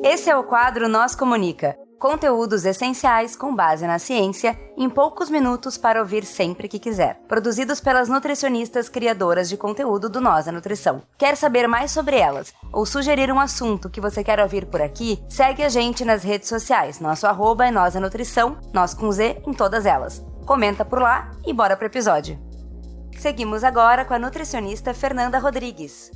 Esse é o quadro Nós Comunica. Conteúdos essenciais com base na ciência, em poucos minutos para ouvir sempre que quiser. Produzidos pelas nutricionistas criadoras de conteúdo do Nós a Nutrição. Quer saber mais sobre elas ou sugerir um assunto que você quer ouvir por aqui? Segue a gente nas redes sociais. Nosso @ é Nós a Nutrição, nós com Z em todas elas. Comenta por lá e bora pro episódio. Seguimos agora com a nutricionista Fernanda Rodrigues.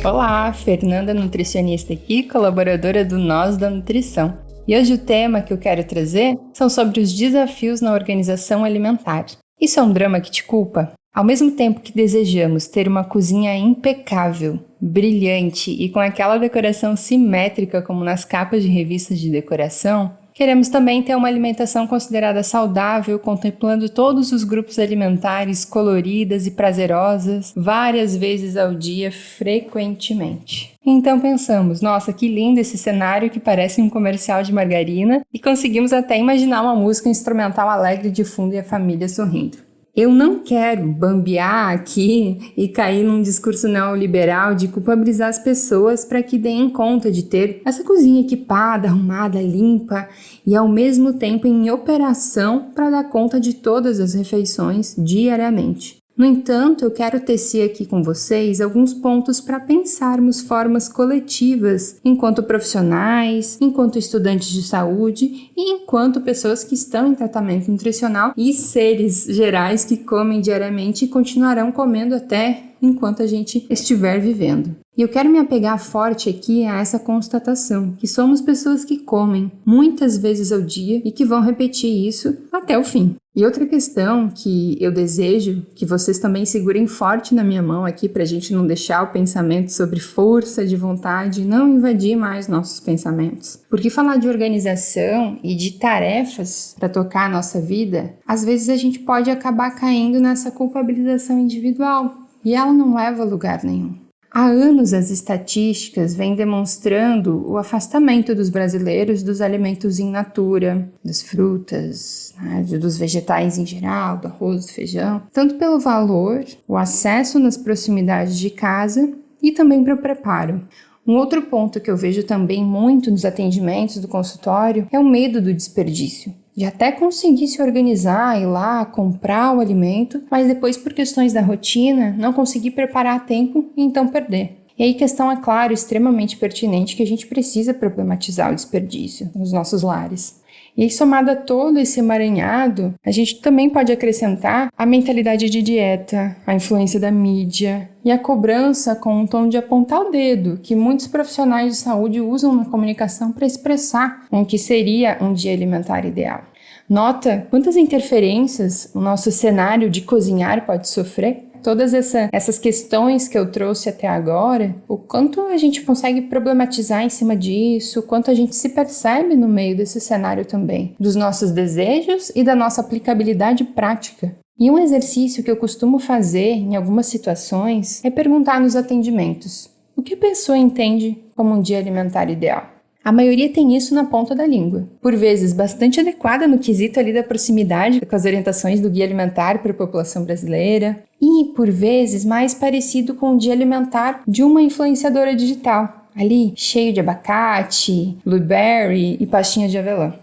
Olá, Fernanda, nutricionista aqui, colaboradora do Nós da Nutrição. E hoje o tema que eu quero trazer são sobre os desafios na organização alimentar. Isso é um drama que te culpa? Ao mesmo tempo que desejamos ter uma cozinha impecável, brilhante e com aquela decoração simétrica como nas capas de revistas de decoração, queremos também ter uma alimentação considerada saudável, contemplando todos os grupos alimentares coloridas e prazerosas, várias vezes ao dia, frequentemente. Então pensamos, nossa, que lindo esse cenário que parece um comercial de margarina, e conseguimos até imaginar uma música instrumental alegre de fundo e a família sorrindo. Eu não quero bambear aqui e cair num discurso neoliberal de culpabilizar as pessoas para que deem conta de ter essa cozinha equipada, arrumada, limpa e ao mesmo tempo em operação para dar conta de todas as refeições diariamente. No entanto, eu quero tecer aqui com vocês alguns pontos para pensarmos formas coletivas enquanto profissionais, enquanto estudantes de saúde e enquanto pessoas que estão em tratamento nutricional e seres gerais que comem diariamente e continuarão comendo até enquanto a gente estiver vivendo. E eu quero me apegar forte aqui a essa constatação, que somos pessoas que comem muitas vezes ao dia e que vão repetir isso até o fim. E outra questão que eu desejo que vocês também segurem forte na minha mão aqui para a gente não deixar o pensamento sobre força de vontade não invadir mais nossos pensamentos. Porque falar de organização e de tarefas para tocar a nossa vida, às vezes a gente pode acabar caindo nessa culpabilização individual e ela não leva a lugar nenhum. Há anos as estatísticas vêm demonstrando o afastamento dos brasileiros dos alimentos in natura, das frutas, dos vegetais em geral, do arroz, do feijão, tanto pelo valor, o acesso nas proximidades de casa e também para o preparo. Um outro ponto que eu vejo também muito nos atendimentos do consultório é o medo do desperdício. De até conseguir se organizar, ir lá, comprar o alimento, mas depois por questões da rotina, não conseguir preparar a tempo e então perder. E aí questão, é claro, extremamente pertinente que a gente precisa problematizar o desperdício nos nossos lares. E aí, somado a todo esse emaranhado, a gente também pode acrescentar a mentalidade de dieta, a influência da mídia e a cobrança com um tom de apontar o dedo que muitos profissionais de saúde usam na comunicação para expressar o que seria um dia alimentar ideal. Nota quantas interferências o nosso cenário de cozinhar pode sofrer? Todas essas questões que eu trouxe até agora, o quanto a gente consegue problematizar em cima disso, o quanto a gente se percebe no meio desse cenário também, dos nossos desejos e da nossa aplicabilidade prática. E um exercício que eu costumo fazer em algumas situações é perguntar nos atendimentos: o que a pessoa entende como um dia alimentar ideal? A maioria tem isso na ponta da língua, por vezes bastante adequada no quesito ali da proximidade com as orientações do Guia Alimentar para a população brasileira e, por vezes, mais parecido com o Dia Alimentar de uma influenciadora digital, ali cheio de abacate, blueberry e pastinha de avelã.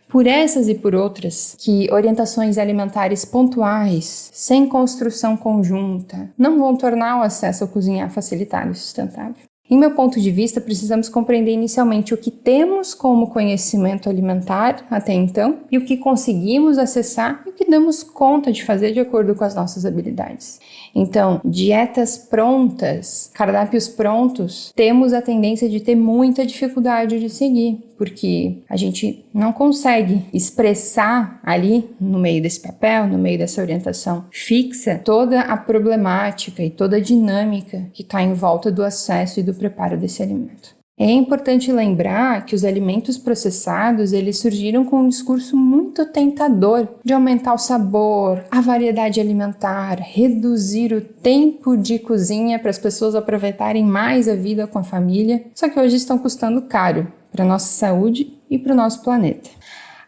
Por essas e por outras, que orientações alimentares pontuais, sem construção conjunta, não vão tornar o acesso ao cozinhar facilitado e sustentável. Em meu ponto de vista, precisamos compreender inicialmente o que temos como conhecimento alimentar até então e o que conseguimos acessar e o que damos conta de fazer de acordo com as nossas habilidades. Então, dietas prontas, cardápios prontos, temos a tendência de ter muita dificuldade de seguir, porque a gente não consegue expressar ali, no meio desse papel, no meio dessa orientação fixa, toda a problemática e toda a dinâmica que está em volta do acesso e do preparo desse alimento. É importante lembrar que os alimentos processados, eles surgiram com um discurso muito tentador de aumentar o sabor, a variedade alimentar, reduzir o tempo de cozinha para as pessoas aproveitarem mais a vida com a família, só que hoje estão custando caro para a nossa saúde e para o nosso planeta.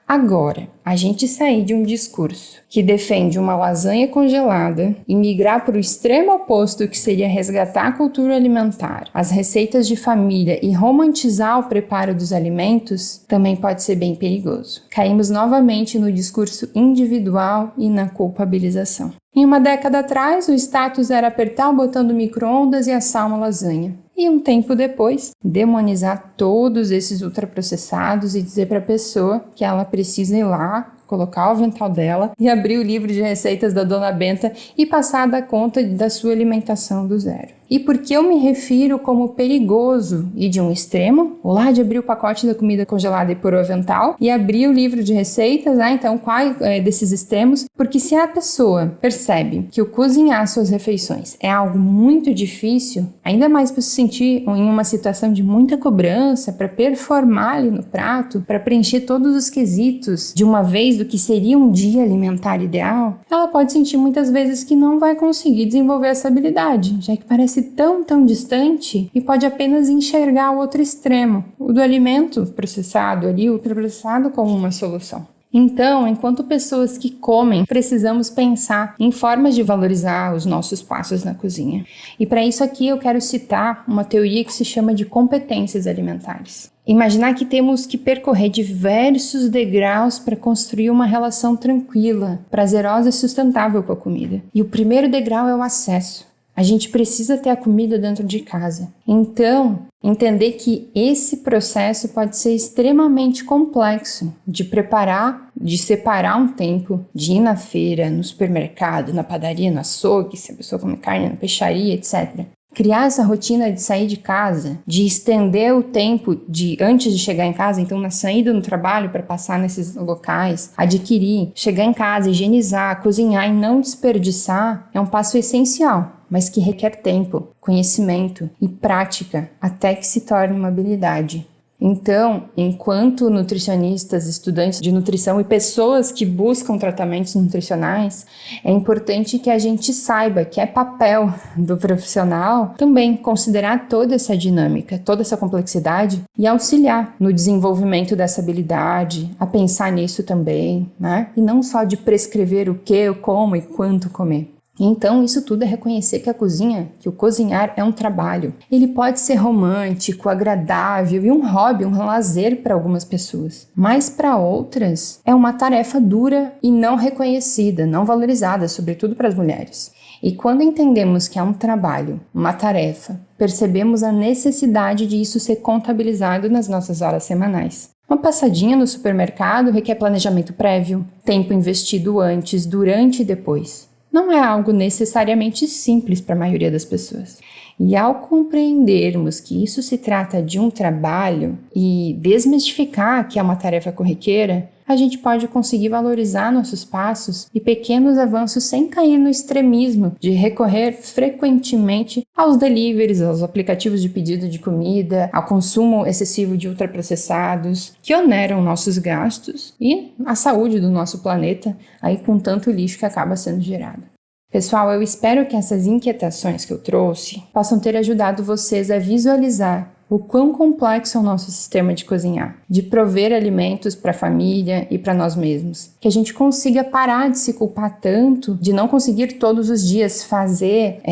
Agora, a gente sair de um discurso que defende uma lasanha congelada e migrar para o extremo oposto, que seria resgatar a cultura alimentar, as receitas de família e romantizar o preparo dos alimentos, também pode ser bem perigoso. Caímos novamente no discurso individual e na culpabilização. Em uma década atrás, o status era apertar o botão do micro-ondas e assar uma lasanha. E um tempo depois, demonizar todos esses ultraprocessados e dizer para a pessoa que ela precisa ir lá, colocar o avental dela e abrir o livro de receitas da Dona Benta e passar a dar conta da sua alimentação do zero. E por que eu me refiro como perigoso e de um extremo, ou lá de abrir o pacote da comida congelada e pôr o avental, e abrir o livro de receitas, então qual desses extremos? Porque se a pessoa percebe que o cozinhar suas refeições é algo muito difícil, ainda mais para se sentir em uma situação de muita cobrança, para performar ali no prato, para preencher todos os quesitos de uma vez do que seria um dia alimentar ideal, ela pode sentir muitas vezes que não vai conseguir desenvolver essa habilidade, já que parece tão distante e pode apenas enxergar o outro extremo, o do alimento processado ali, ultraprocessado, como uma solução. Então, enquanto pessoas que comem, precisamos pensar em formas de valorizar os nossos passos na cozinha. E para isso aqui eu quero citar uma teoria que se chama de competências alimentares. Imaginar que temos que percorrer diversos degraus para construir uma relação tranquila, prazerosa e sustentável com a comida. E o primeiro degrau é o acesso. A gente precisa ter a comida dentro de casa. Então, entender que esse processo pode ser extremamente complexo de preparar, de separar um tempo, de ir na feira, no supermercado, na padaria, no açougue, se a pessoa come carne, na peixaria, etc. Criar essa rotina de sair de casa, de estender o tempo de antes de chegar em casa, então na saída no trabalho para passar nesses locais, adquirir, chegar em casa, higienizar, cozinhar e não desperdiçar, é um passo essencial, mas que requer tempo, conhecimento e prática até que se torne uma habilidade. Então, enquanto nutricionistas, estudantes de nutrição e pessoas que buscam tratamentos nutricionais, é importante que a gente saiba que é papel do profissional também considerar toda essa dinâmica, toda essa complexidade e auxiliar no desenvolvimento dessa habilidade, a pensar nisso também, né? E não só de prescrever o que, como e quanto comer. Então, isso tudo é reconhecer que a cozinha, que o cozinhar é um trabalho. Ele pode ser romântico, agradável e um hobby, um lazer para algumas pessoas. Mas para outras, é uma tarefa dura e não reconhecida, não valorizada, sobretudo para as mulheres. E quando entendemos que é um trabalho, uma tarefa, percebemos a necessidade de isso ser contabilizado nas nossas horas semanais. Uma passadinha no supermercado requer planejamento prévio, tempo investido antes, durante e depois. Não é algo necessariamente simples para a maioria das pessoas. E ao compreendermos que isso se trata de um trabalho e desmistificar que é uma tarefa corriqueira, a gente pode conseguir valorizar nossos passos e pequenos avanços sem cair no extremismo de recorrer frequentemente aos deliveries, aos aplicativos de pedido de comida, ao consumo excessivo de ultraprocessados, que oneram nossos gastos e a saúde do nosso planeta, aí com tanto lixo que acaba sendo gerado. Pessoal, eu espero que essas inquietações que eu trouxe possam ter ajudado vocês a visualizar o quão complexo é o nosso sistema de cozinhar, de prover alimentos para a família e para nós mesmos. Que a gente consiga parar de se culpar tanto, de não conseguir todos os dias fazer,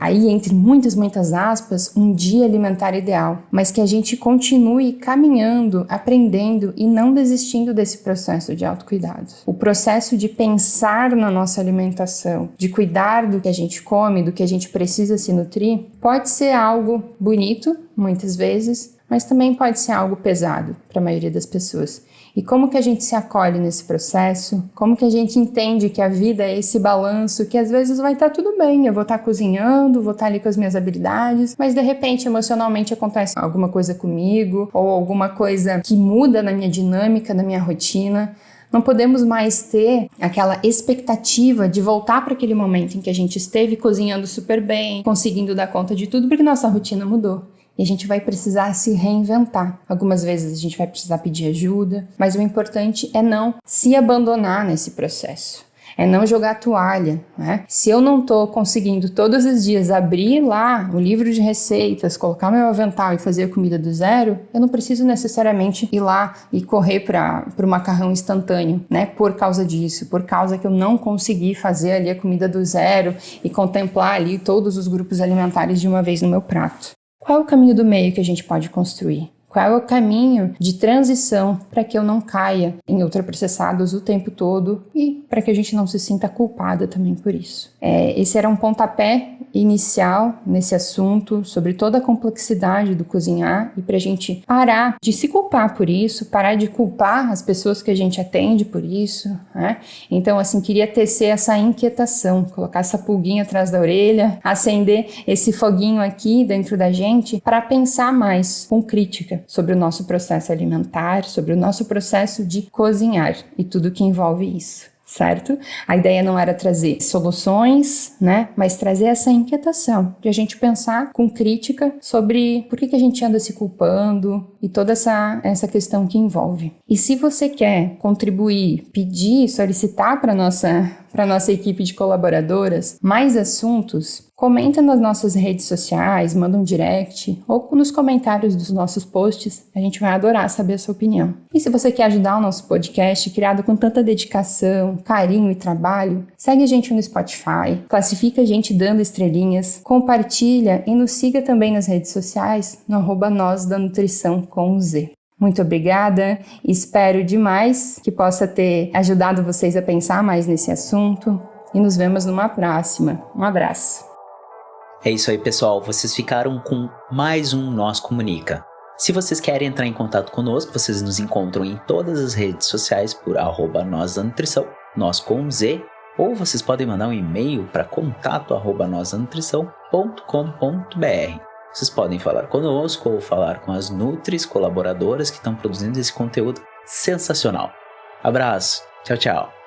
aí entre muitas aspas, um dia alimentar ideal, mas que a gente continue caminhando, aprendendo e não desistindo desse processo de autocuidado. O processo de pensar na nossa alimentação, de cuidar do que a gente come, do que a gente precisa se nutrir, pode ser algo bonito, muitas vezes, mas também pode ser algo pesado para a maioria das pessoas. E como que a gente se acolhe nesse processo? Como que a gente entende que a vida é esse balanço, que às vezes vai estar tudo bem, eu vou estar cozinhando, vou estar ali com as minhas habilidades, mas de repente emocionalmente acontece alguma coisa comigo, ou alguma coisa que muda na minha dinâmica, na minha rotina. Não podemos mais ter aquela expectativa de voltar para aquele momento em que a gente esteve cozinhando super bem, conseguindo dar conta de tudo, porque nossa rotina mudou. E a gente vai precisar se reinventar. Algumas vezes a gente vai precisar pedir ajuda, mas o importante é não se abandonar nesse processo. é não jogar toalha, né? Se eu não estou conseguindo todos os dias abrir lá o livro de receitas, colocar meu avental e fazer a comida do zero, eu não preciso necessariamente ir lá e correr para o macarrão instantâneo, né? Por causa disso, por causa que eu não consegui fazer ali a comida do zero e contemplar ali todos os grupos alimentares de uma vez no meu prato. Qual é o caminho do meio que a gente pode construir? Qual é o caminho de transição para que eu não caia em ultraprocessados o tempo todo e para que a gente não se sinta culpada também por isso? Esse era um pontapé inicial nesse assunto sobre toda a complexidade do cozinhar e para a gente parar de se culpar por isso, parar de culpar as pessoas que a gente atende por isso, né? Então, assim, queria tecer essa inquietação, colocar essa pulguinha atrás da orelha, acender esse foguinho aqui dentro da gente para pensar mais com crítica sobre o nosso processo alimentar, sobre o nosso processo de cozinhar e tudo que envolve isso, certo? A ideia não era trazer soluções, né? Mas trazer essa inquietação, de a gente pensar com crítica sobre por que a gente anda se culpando e toda essa questão que envolve. E se você quer contribuir, pedir, solicitar para nossa equipe de colaboradoras mais assuntos, comenta nas nossas redes sociais, manda um direct ou nos comentários dos nossos posts, a gente vai adorar saber a sua opinião. E se você quer ajudar o nosso podcast, criado com tanta dedicação, carinho e trabalho, segue a gente no Spotify, classifica a gente dando estrelinhas, compartilha e nos siga também nas redes sociais no @nozdanutrição com Z. Muito obrigada, espero demais que possa ter ajudado vocês a pensar mais nesse assunto e nos vemos numa próxima. Um abraço. É isso aí, pessoal. Vocês ficaram com mais um Nós Comunica. Se vocês querem entrar em contato conosco, vocês nos encontram em todas as redes sociais por @nozdanutrição, nós com Z, ou vocês podem mandar um e-mail para contato@nozdanutrição.com.br. Vocês podem falar conosco ou falar com as Nutris colaboradoras que estão produzindo esse conteúdo sensacional. Abraço, tchau, tchau.